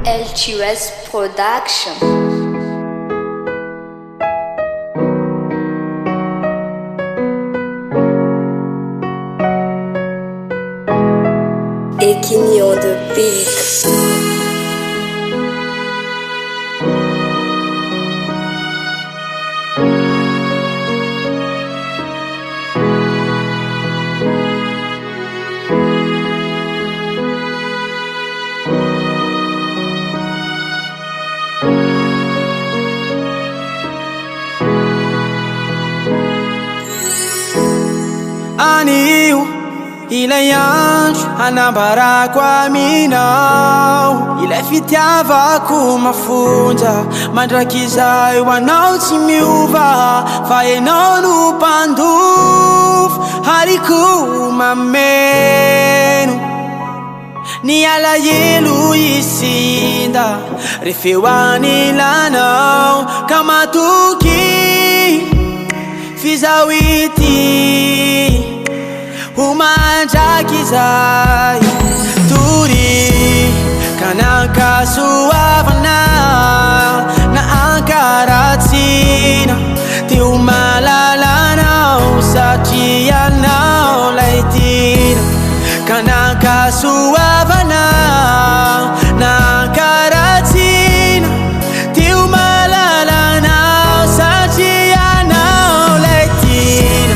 LQS Production. Ekini on the beat. Anio ilay andro hanambarako aminao, ilay fitiavako mafonja mandraky izay ho anao tsy miova, fa enao no mpandova hariko mameno. Ny alahelo isinda refeo anilanao ka matoky fizao ity ho mandraky zay tory ka nankasoavana na ankaratsina teo malalanao satria anao lay tina ka nankasoavana na ankaratsina teo malalanao satria anao lay tina.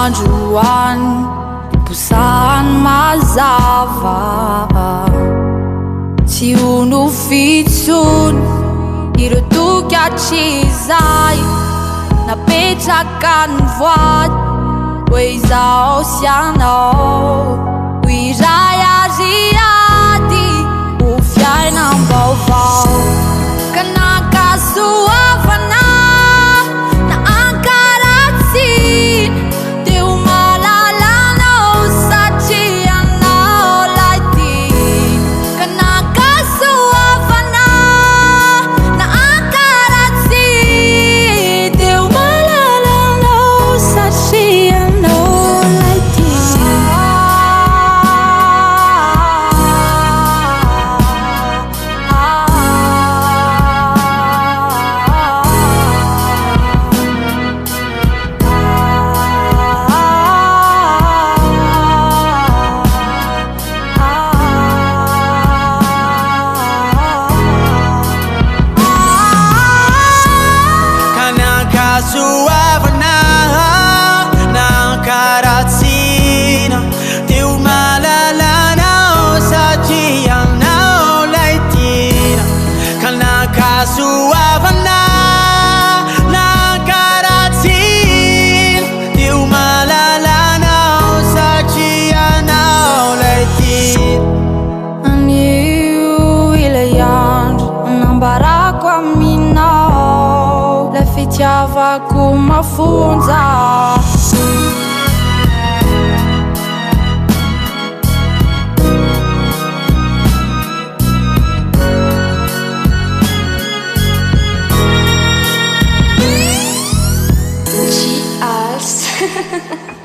Androany posahan mazava tsy ho no fitsony ireo tokatry zay napetraka ny voady hoe izao sy anao ho iray ariady ho fiainam-baovao ka nankasoavana Suavana na ankaratsina teo malalanao satria anao lay tina ka nankasuavana na ankaratsina teo malalanao satria anao lay tina. Anio ilay andro nanambarako aminao, lay fitiavako mafonja. Jyal.